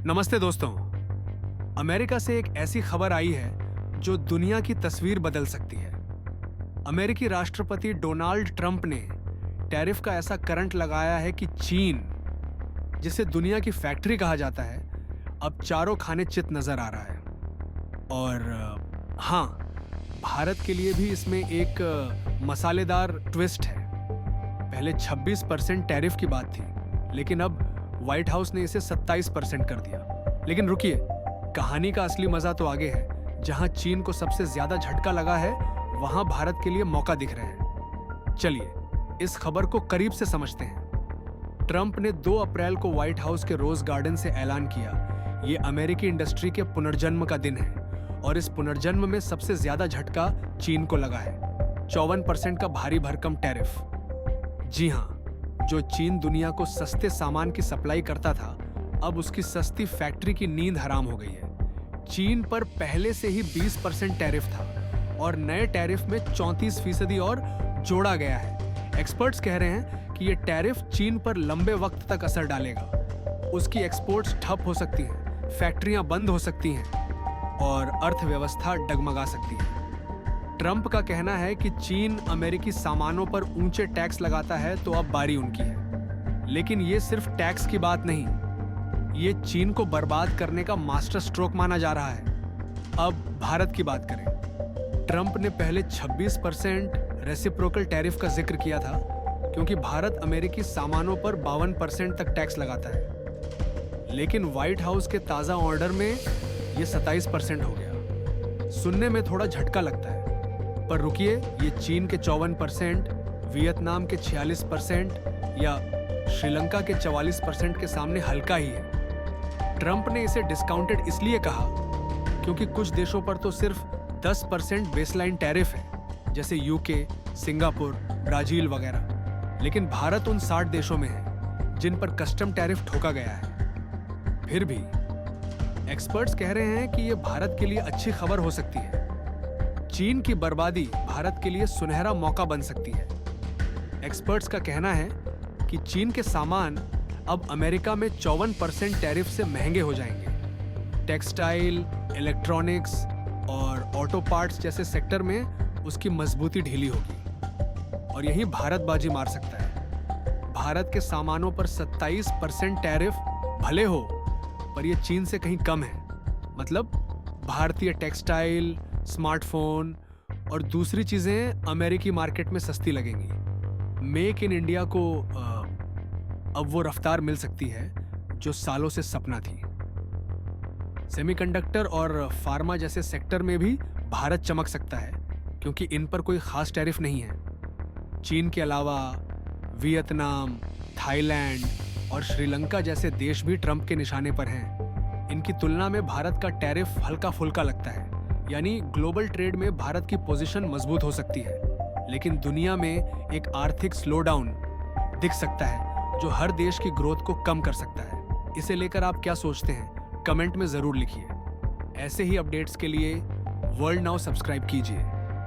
नमस्ते दोस्तों। अमेरिका से एक ऐसी खबर आई है जो दुनिया की तस्वीर बदल सकती है। अमेरिकी राष्ट्रपति डोनाल्ड ट्रंप ने टैरिफ का ऐसा करंट लगाया है कि चीन, जिसे दुनिया की फैक्ट्री कहा जाता है, अब चारों खाने चित नजर आ रहा है। और हाँ, भारत के लिए भी इसमें एक मसालेदार ट्विस्ट है। पहले 26% टैरिफ की बात थी, लेकिन अब व्हाइट हाउस ने इसे 27% कर दिया। लेकिन रुकिए, कहानी का असली मजा तो आगे है। जहां चीन को सबसे ज्यादा झटका लगा है, वहां भारत के लिए मौका दिख रहे हैं। चलिए इस खबर को करीब से समझते हैं। ट्रंप ने 2 अप्रैल को व्हाइट हाउस के रोज गार्डन से ऐलान किया, ये अमेरिकी इंडस्ट्री के पुनर्जन्म का दिन है और इस पुनर्जन्म में सबसे ज्यादा झटका चीन को लगा है। 54% का भारी भरकम टैरिफ। जी हाँ, जो चीन दुनिया को सस्ते सामान की सप्लाई करता था, अब उसकी सस्ती फैक्ट्री की नींद हराम हो गई है। चीन पर पहले से ही 20% टैरिफ था और नए टैरिफ में 34% और जोड़ा गया है। एक्सपर्ट्स कह रहे हैं कि यह टैरिफ चीन पर लंबे वक्त तक असर डालेगा। उसकी एक्सपोर्ट्स ठप हो सकती हैं, फैक्ट्रियां बंद हो सकती हैं और अर्थव्यवस्था डगमगा सकती है। ट्रंप का कहना है कि चीन अमेरिकी सामानों पर ऊंचे टैक्स लगाता है तो अब बारी उनकी है। लेकिन ये सिर्फ टैक्स की बात नहीं, ये चीन को बर्बाद करने का मास्टर स्ट्रोक माना जा रहा है। अब भारत की बात करें। ट्रंप ने पहले 26% रेसिप्रोकल टैरिफ का जिक्र किया था, क्योंकि भारत अमेरिकी सामानों पर 52% तक टैक्स लगाता है। लेकिन व्हाइट हाउस के ताजा ऑर्डर में ये 27% हो गया। सुनने में थोड़ा झटका लगता है, पर रुकिए, ये चीन के 54%, वियतनाम के 46% या श्रीलंका के 44% के सामने हल्का ही है। ट्रंप ने इसे डिस्काउंटेड इसलिए कहा क्योंकि कुछ देशों पर तो सिर्फ 10% बेसलाइन टैरिफ है, जैसे यूके, सिंगापुर, ब्राजील वगैरह। लेकिन भारत उन 60 देशों में है जिन पर कस्टम टैरिफ ठोका गया है। फिर भी एक्सपर्ट्स कह रहे हैं कि यह भारत के लिए अच्छी खबर हो सकती है। चीन की बर्बादी भारत के लिए सुनहरा मौका बन सकती है। एक्सपर्ट्स का कहना है कि चीन के सामान अब अमेरिका में 54% टैरिफ से महंगे हो जाएंगे। टेक्सटाइल, इलेक्ट्रॉनिक्स और ऑटो पार्ट्स जैसे सेक्टर में उसकी मजबूती ढीली होगी और यही भारत बाजी मार सकता है। भारत के सामानों पर 27% टैरिफ भले हो, पर यह चीन से कहीं कम है। मतलब भारतीय टेक्सटाइल, स्मार्टफोन और दूसरी चीजें अमेरिकी मार्केट में सस्ती लगेंगी। मेक इन इंडिया को अब वो रफ्तार मिल सकती है जो सालों से सपना थी। सेमीकंडक्टर और फार्मा जैसे सेक्टर में भी भारत चमक सकता है, क्योंकि इन पर कोई खास टैरिफ नहीं है। चीन के अलावा वियतनाम, थाईलैंड और श्रीलंका जैसे देश भी ट्रंप के निशाने पर हैं। इनकी तुलना में भारत का टैरिफ हल्का फुल्का लगता है, यानी ग्लोबल ट्रेड में भारत की पोजीशन मजबूत हो सकती है। लेकिन दुनिया में एक आर्थिक स्लोडाउन दिख सकता है जो हर देश की ग्रोथ को कम कर सकता है। इसे लेकर आप क्या सोचते हैं, कमेंट में जरूर लिखिए। ऐसे ही अपडेट्स के लिए वर्ल्ड नाउ सब्सक्राइब कीजिए।